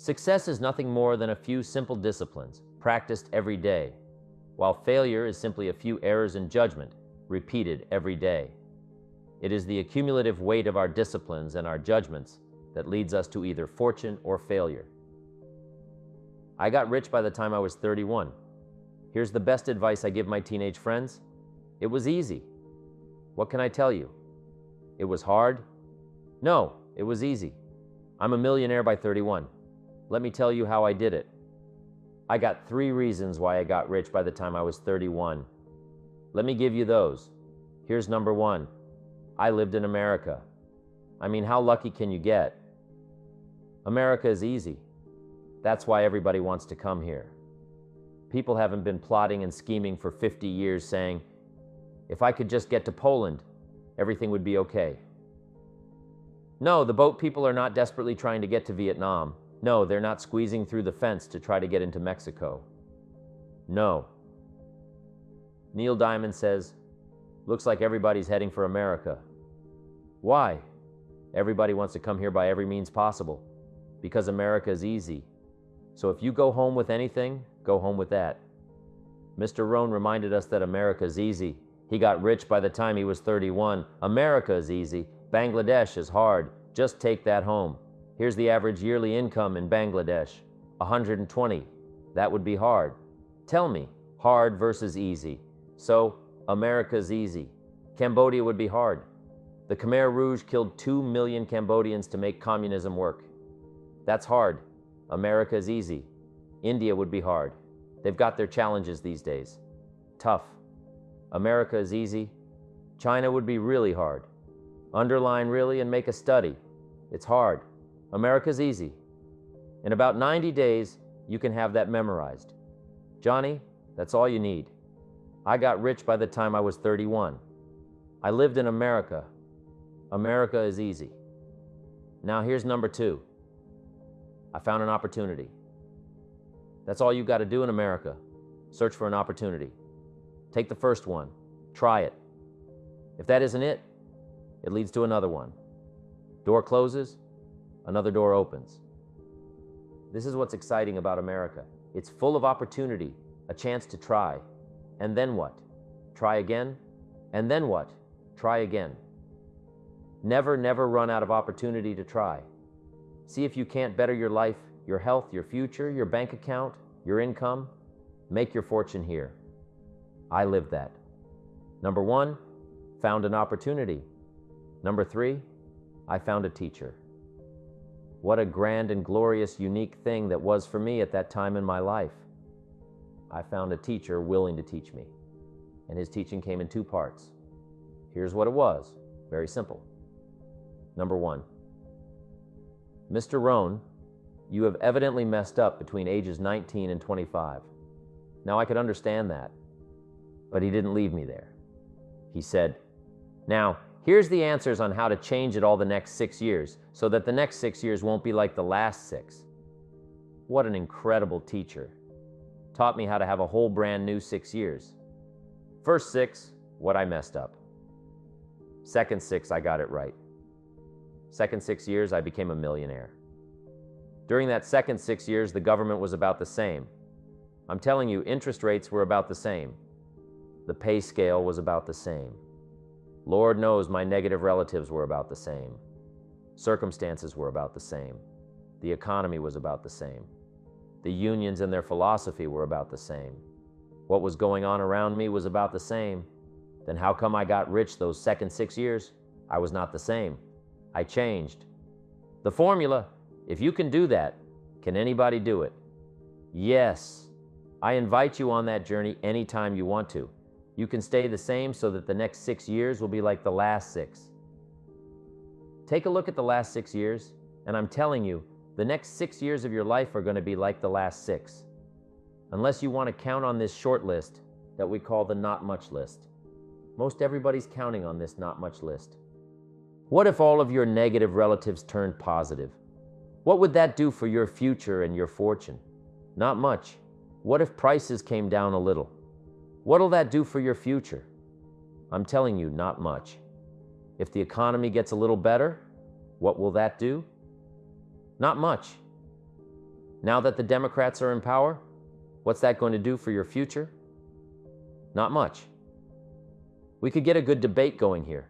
Success is nothing more than a few simple disciplines practiced every day, while failure is simply a few errors in judgment repeated every day. It is the accumulative weight of our disciplines and our judgments that leads us to either fortune or failure. I got rich by the time I was 31. Here's the best advice I give my teenage friends. It was easy. What can I tell you? It was hard? No, it was easy. I'm a millionaire by 31. Let me tell you how I did it. I got 3 reasons why I got rich by the time I was 31. Let me give you those. Here's number 1. I lived in America. I mean, how lucky can you get? America is easy. That's why everybody wants to come here. People haven't been plotting and scheming for 50 years saying, if I could just get to Poland, everything would be okay. No, the boat people are not desperately trying to get to Vietnam. No, they're not squeezing through the fence to try to get into Mexico. No. Neil Diamond says, looks like everybody's heading for America. Why? Everybody wants to come here by every means possible, because America is easy. So if you go home with anything, go home with that. Mr. Rohn reminded us that America is easy. He got rich by the time he was 31. America is easy. Bangladesh is hard. Just take that home. Here's the average yearly income in Bangladesh, 120. That would be hard. Tell me, hard versus easy. So, America's easy. Cambodia would be hard. The Khmer Rouge killed 2 million Cambodians to make communism work. That's hard. America is easy. India would be hard. They've got their challenges these days. Tough. America is easy. China would be really hard. Underline really and make a study. It's hard. America's easy. In about 90 days, you can have that memorized. Johnny, that's all you need. I got rich by the time I was 31. I lived in America. America is easy. Now here's number 2. I found an opportunity. That's all you got to do in America. Search for an opportunity. Take the first one. Try it. If that isn't it, it leads to another one. Door closes, another door opens. This is what's exciting about America. It's full of opportunity, a chance to try. And then what? Try again? And then what? Try again. Never, never run out of opportunity to try. See if you can't better your life, your health, your future, your bank account, your income. Make your fortune here. I lived that. Number 1, found an opportunity. Number 3, I found a teacher. What a grand and glorious, unique thing that was for me at that time in my life. I found a teacher willing to teach me, and his teaching came in 2 parts. Here's what it was. Very simple. Number 1, Mr. Rohn, you have evidently messed up between ages 19 and 25. Now, I could understand that, but he didn't leave me there. He said, now, here's the answers on how to change it all the next 6 years, so that the next 6 years won't be like the last 6. What an incredible teacher. Taught me how to have a whole brand new 6 years. First 6, what I messed up. Second 6, I got it right. Second 6 years, I became a millionaire. During that second 6 years, the government was about the same. I'm telling you, interest rates were about the same. The pay scale was about the same. Lord knows my negative relatives were about the same. Circumstances were about the same. The economy was about the same. The unions and their philosophy were about the same. What was going on around me was about the same. Then how come I got rich those second 6 years? I was not the same. I changed. The formula, if you can do that, can anybody do it? Yes. I invite you on that journey anytime you want to. You can stay the same so that the next 6 years will be like the last 6. Take a look at the last 6 years, and I'm telling you, the next 6 years of your life are going to be like the last 6. Unless you want to count on this short list that we call the not much list. Most everybody's counting on this not much list. What if all of your negative relatives turned positive? What would that do for your future and your fortune? Not much. What if prices came down a little? What'll that do for your future? I'm telling you, not much. If the economy gets a little better, what will that do? Not much. Now that the Democrats are in power, what's that going to do for your future? Not much. We could get a good debate going here.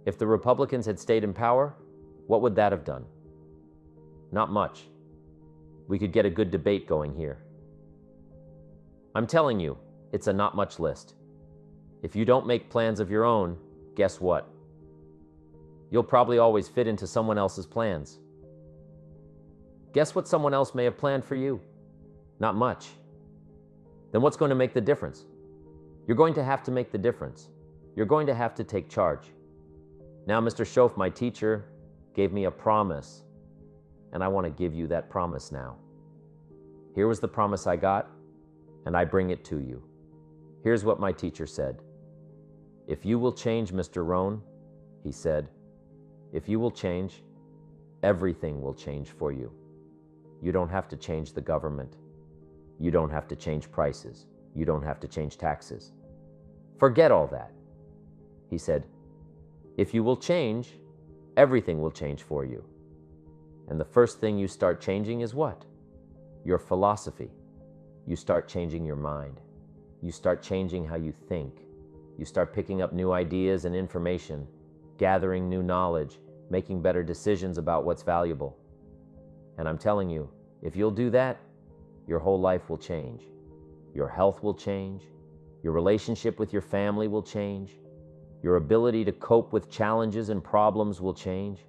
If the Republicans had stayed in power, what would that have done? Not much. We could get a good debate going here. I'm telling you, it's a not much list. If you don't make plans of your own, guess what? You'll probably always fit into someone else's plans. Guess what someone else may have planned for you? Not much. Then what's going to make the difference? You're going to have to make the difference. You're going to have to take charge. Now, Mr. Schoaf, my teacher, gave me a promise, and I want to give you that promise now. Here was the promise I got, and I bring it to you. Here's what my teacher said. If you will change, Mr. Rohn, he said, if you will change, everything will change for you. You don't have to change the government. You don't have to change prices. You don't have to change taxes. Forget all that. He said, if you will change, everything will change for you. And the first thing you start changing is what? Your philosophy. You start changing your mind. You start changing how you think. You start picking up new ideas and information, gathering new knowledge, making better decisions about what's valuable. And I'm telling you, if you'll do that, your whole life will change. Your health will change. Your relationship with your family will change. Your ability to cope with challenges and problems will change.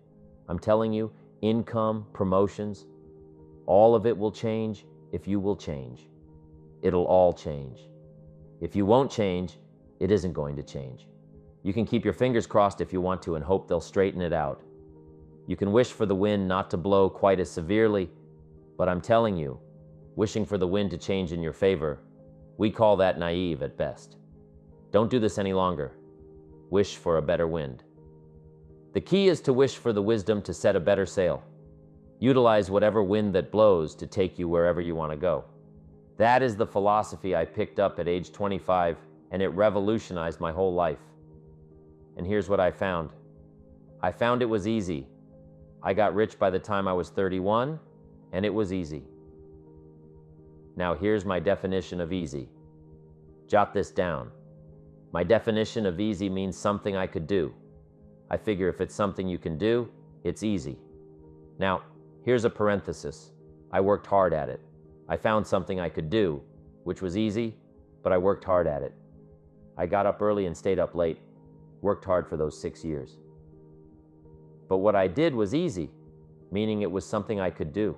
I'm telling you, income, promotions, all of it will change if you will change. It'll all change. If you won't change, it isn't going to change. You can keep your fingers crossed if you want to and hope they'll straighten it out. You can wish for the wind not to blow quite as severely, but I'm telling you, wishing for the wind to change in your favor, we call that naive at best. Don't do this any longer. Wish for a better wind. The key is to wish for the wisdom to set a better sail. Utilize whatever wind that blows to take you wherever you want to go. That is the philosophy I picked up at age 25, and it revolutionized my whole life. And here's what I found. I found it was easy. I got rich by the time I was 31, and it was easy. Now here's my definition of easy. Jot this down. My definition of easy means something I could do. I figure if it's something you can do, it's easy. Now, here's a parenthesis. I worked hard at it. I found something I could do, which was easy, but I worked hard at it. I got up early and stayed up late, worked hard for those 6 years. But what I did was easy, meaning it was something I could do.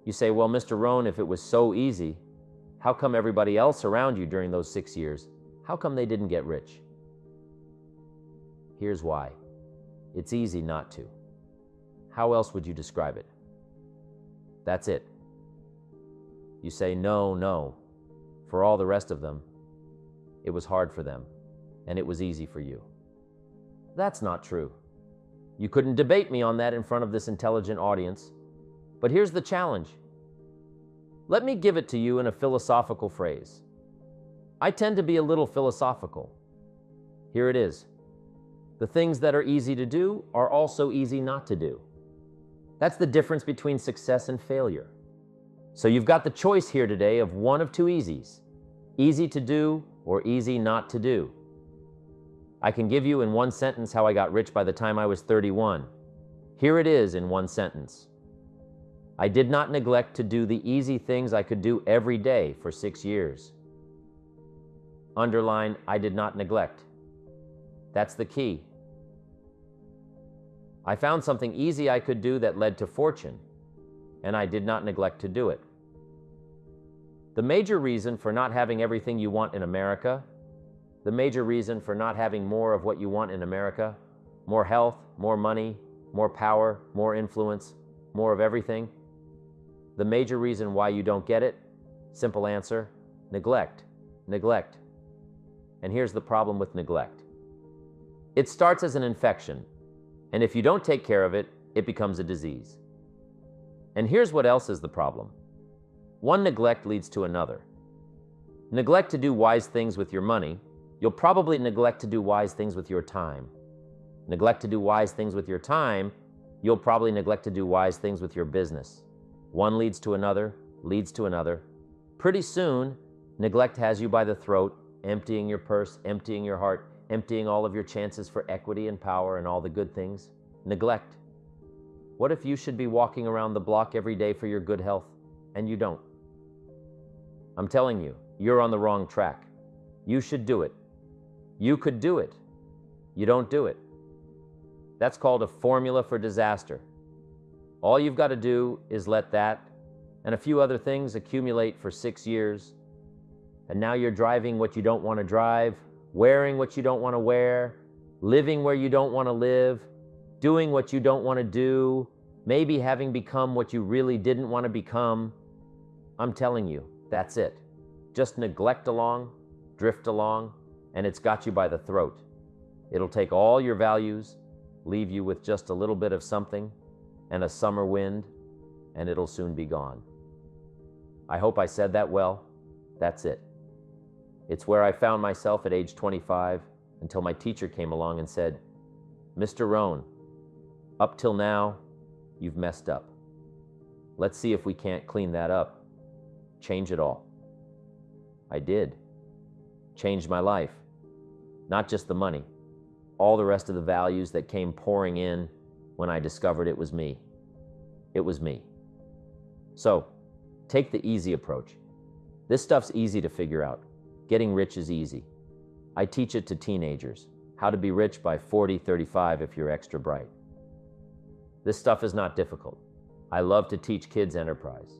You say, well, Mr. Rohn, if it was so easy, how come everybody else around you during those 6 years, how come they didn't get rich? Here's why. It's easy not to. How else would you describe it? That's it. You say, no. For all the rest of them, it was hard for them, and it was easy for you. That's not true. You couldn't debate me on that in front of this intelligent audience. But here's the challenge. Let me give it to you in a philosophical phrase. I tend to be a little philosophical. Here it is. The things that are easy to do are also easy not to do. That's the difference between success and failure. So you've got the choice here today of one of two easies. Easy to do or easy not to do. I can give you in one sentence how I got rich by the time I was 31. Here it is in one sentence. I did not neglect to do the easy things I could do every day for 6 years. Underline, I did not neglect. That's the key. I found something easy I could do that led to fortune, and I did not neglect to do it. The major reason for not having everything you want in America, the major reason for not having more of what you want in America, more health, more money, more power, more influence, more of everything, the major reason why you don't get it, simple answer, neglect. Neglect. And here's the problem with neglect. It starts as an infection, and if you don't take care of it, it becomes a disease. And here's what else is the problem. One neglect leads to another. Neglect to do wise things with your money, you'll probably neglect to do wise things with your time. Neglect to do wise things with your time, you'll probably neglect to do wise things with your business. One leads to another, leads to another. Pretty soon, neglect has you by the throat, emptying your purse, emptying your heart, emptying all of your chances for equity and power and all the good things. Neglect. What if you should be walking around the block every day for your good health, and you don't? I'm telling you, you're on the wrong track. You should do it. You could do it. You don't do it. That's called a formula for disaster. All you've got to do is let that and a few other things accumulate for 6 years, and now you're driving what you don't want to drive, wearing what you don't want to wear, living where you don't want to live, doing what you don't want to do, maybe having become what you really didn't want to become. I'm telling you, that's it. Just neglect along, drift along, and it's got you by the throat. It'll take all your values, leave you with just a little bit of something and a summer wind, and it'll soon be gone. I hope I said that well. That's it. It's where I found myself at age 25 until my teacher came along and said, "Mr. Rohn, up till now, you've messed up. Let's see if we can't clean that up. Change it all." I did. Changed my life. Not just the money, all the rest of the values that came pouring in when I discovered it was me. It was me. So, take the easy approach. This stuff's easy to figure out. Getting rich is easy. I teach it to teenagers, how to be rich by 40, 35 if you're extra bright. This stuff is not difficult. I love to teach kids enterprise.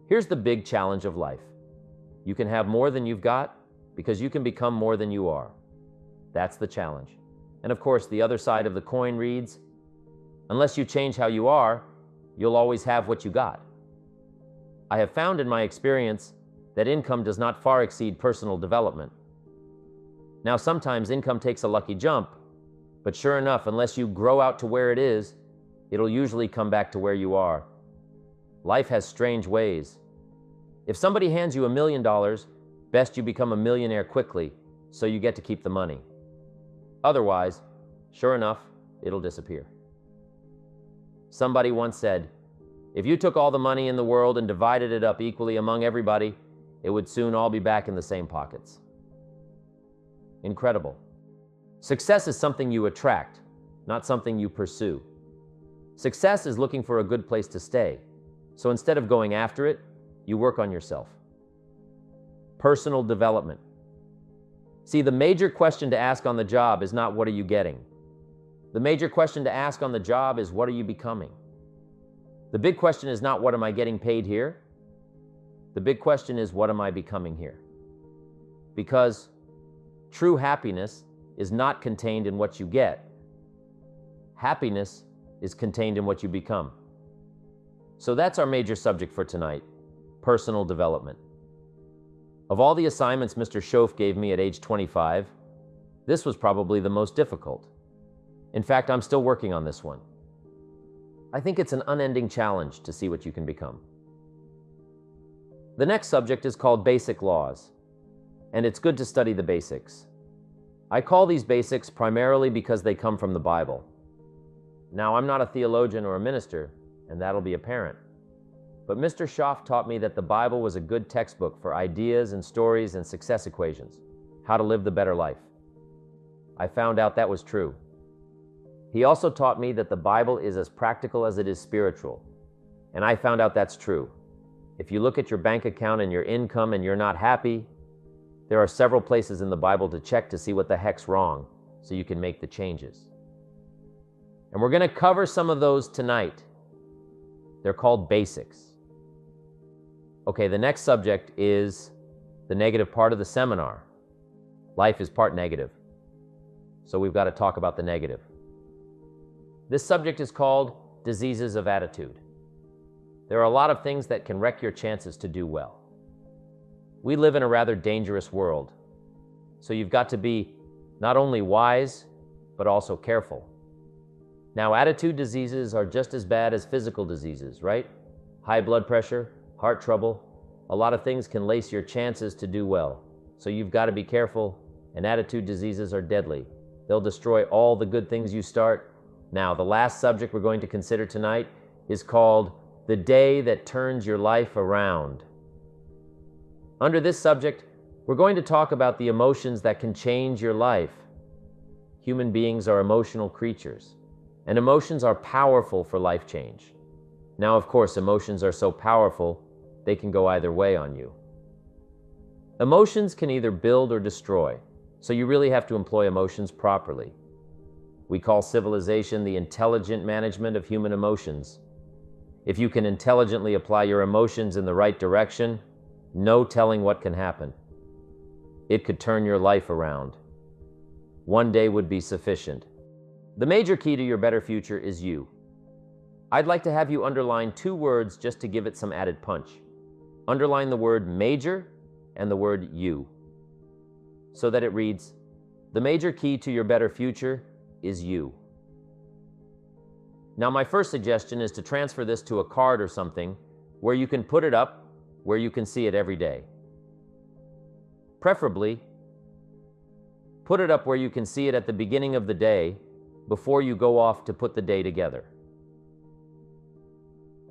Here's the big challenge of life. You can have more than you've got because you can become more than you are. That's the challenge. And of course, the other side of the coin reads, unless you change how you are, you'll always have what you got. I have found in my experience that income does not far exceed personal development. Now, sometimes income takes a lucky jump, but sure enough, unless you grow out to where it is, it'll usually come back to where you are. Life has strange ways. If somebody hands you $1 million, best you become a millionaire quickly so you get to keep the money. Otherwise, sure enough, it'll disappear. Somebody once said, if you took all the money in the world and divided it up equally among everybody, it would soon all be back in the same pockets. Incredible. Success is something you attract, not something you pursue. Success is looking for a good place to stay. So instead of going after it, you work on yourself. Personal development. See, the major question to ask on the job is not what are you getting. The major question to ask on the job is what are you becoming? The big question is not what am I getting paid here? The big question is what am I becoming here? Because true happiness is not contained in what you get. Happiness is contained in what you become. So that's our major subject for tonight, personal development. Of all the assignments Mr. Schoaf gave me at age 25, this was probably the most difficult. In fact, I'm still working on this one. I think it's an unending challenge to see what you can become. The next subject is called basic laws, and it's good to study the basics. I call these basics primarily because they come from the Bible. Now, I'm not a theologian or a minister, and that'll be apparent. But Mr. Schoaf taught me that the Bible was a good textbook for ideas and stories and success equations, how to live the better life. I found out that was true. He also taught me that the Bible is as practical as it is spiritual, and I found out that's true. If you look at your bank account and your income and you're not happy, there are several places in the Bible to check to see what the heck's wrong so you can make the changes. And we're going to cover some of those tonight. They're called basics. Okay, the next subject is the negative part of the seminar. Life is part negative. So we've got to talk about the negative. This subject is called diseases of attitude. There are a lot of things that can wreck your chances to do well. We live in a rather dangerous world, so you've got to be not only wise, but also careful. Now, attitude diseases are just as bad as physical diseases, right? High blood pressure, heart trouble, a lot of things can lace your chances to do well. So you've got to be careful, and attitude diseases are deadly. They'll destroy all the good things you start, Now, the last subject we're going to consider tonight is called the day that turns your life around. Under this subject, we're going to talk about the emotions that can change your life. Human beings are emotional creatures, and emotions are powerful for life change. Now, of course, emotions are so powerful, they can go either way on you. Emotions can either build or destroy, so you really have to employ emotions properly. We call civilization the intelligent management of human emotions. If you can intelligently apply your emotions in the right direction, no telling what can happen. It could turn your life around. One day would be sufficient. The major key to your better future is you. I'd like to have you underline 2 words just to give it some added punch. Underline the word major and the word you, so that it reads, the major key to your better future is you. Now, my first suggestion is to transfer this to a card or something where you can put it up, where you can see it every day. Preferably, put it up where you can see it at the beginning of the day before you go off to put the day together.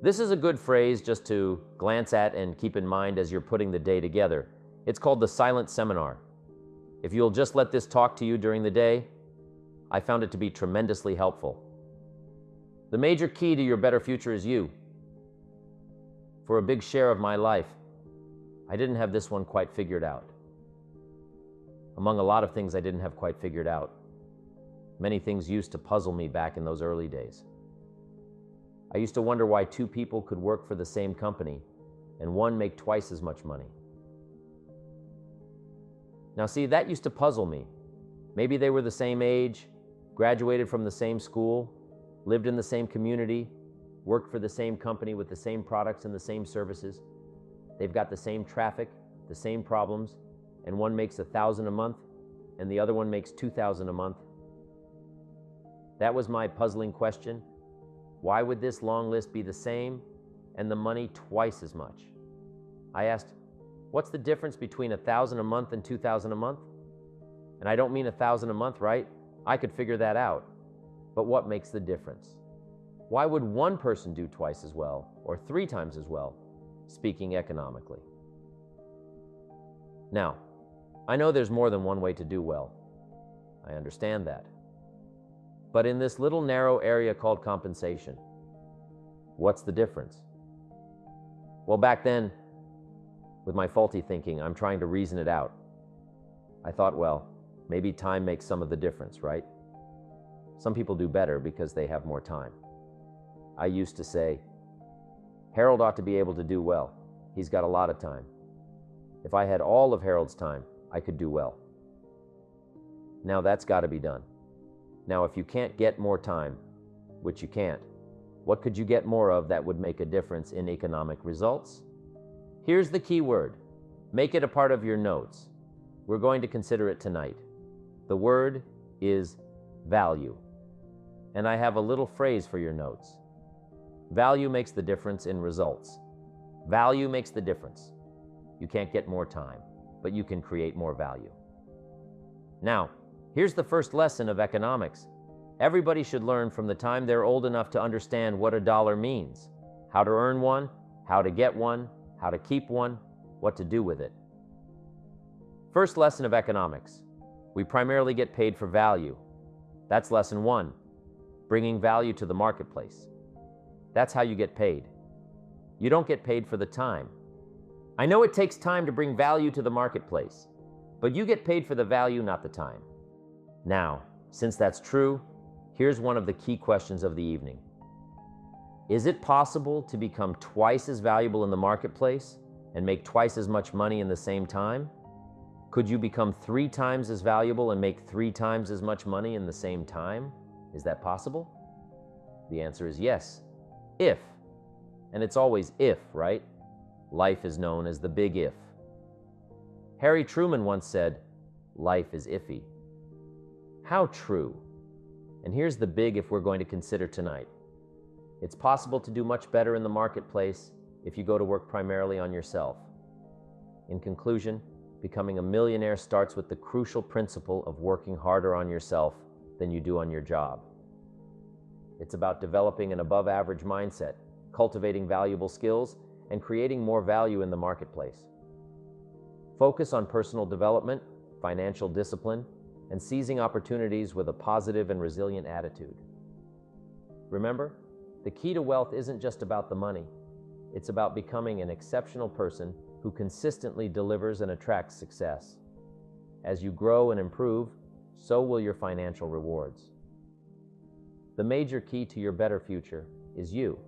This is a good phrase just to glance at and keep in mind as you're putting the day together. It's called the silent seminar. If you'll just let this talk to you during the day, I found it to be tremendously helpful. The major key to your better future is you. For a big share of my life, I didn't have this one quite figured out. Among a lot of things I didn't have quite figured out, many things used to puzzle me back in those early days. I used to wonder why 2 people could work for the same company and one make twice as much money. Now see, that used to puzzle me. Maybe they were the same age, graduated from the same school, lived in the same community, worked for the same company with the same products and the same services. They've got the same traffic, the same problems, and one makes $1,000 a month and the other one makes $2,000 a month. That was my puzzling question. Why would this long list be the same and the money twice as much? I asked, what's the difference between $1,000 a month and $2,000 a month? And I don't mean $1,000 a month, right? I could figure that out. But what makes the difference? Why would one person do twice as well or 3 times as well, speaking economically? Now, I know there's more than one way to do well. I understand that. But in this little narrow area called compensation, what's the difference? Well, back then, with my faulty thinking, I'm trying to reason it out. I thought, well, maybe time makes some of the difference, right? Some people do better because they have more time. I used to say, Harold ought to be able to do well. He's got a lot of time. If I had all of Harold's time, I could do well. Now that's got to be done. Now, if you can't get more time, which you can't, what could you get more of that would make a difference in economic results? Here's the key word. Make it a part of your notes. We're going to consider it tonight. The word is value. And I have a little phrase for your notes. Value makes the difference in results. Value makes the difference. You can't get more time, but you can create more value. Now, here's the first lesson of economics. Everybody should learn from the time they're old enough to understand what a dollar means, how to earn one, how to get one, how to keep one, what to do with it. First lesson of economics. We primarily get paid for value. That's lesson 1, bringing value to the marketplace. That's how you get paid. You don't get paid for the time. I know it takes time to bring value to the marketplace, but you get paid for the value, not the time. Now, since that's true, here's one of the key questions of the evening. Is it possible to become twice as valuable in the marketplace and make twice as much money in the same time? Could you become 3 times as valuable and make 3 times as much money in the same time? Is that possible? The answer is yes, if. And it's always if, right? Life is known as the big if. Harry Truman once said, life is iffy. How true. And here's the big if we're going to consider tonight. It's possible to do much better in the marketplace if you go to work primarily on yourself. In conclusion, becoming a millionaire starts with the crucial principle of working harder on yourself than you do on your job. It's about developing an above-average mindset, cultivating valuable skills, and creating more value in the marketplace. Focus on personal development, financial discipline, and seizing opportunities with a positive and resilient attitude. Remember, the key to wealth isn't just about the money. It's about becoming an exceptional person who consistently delivers and attracts success. As you grow and improve, so will your financial rewards. The major key to your better future is you.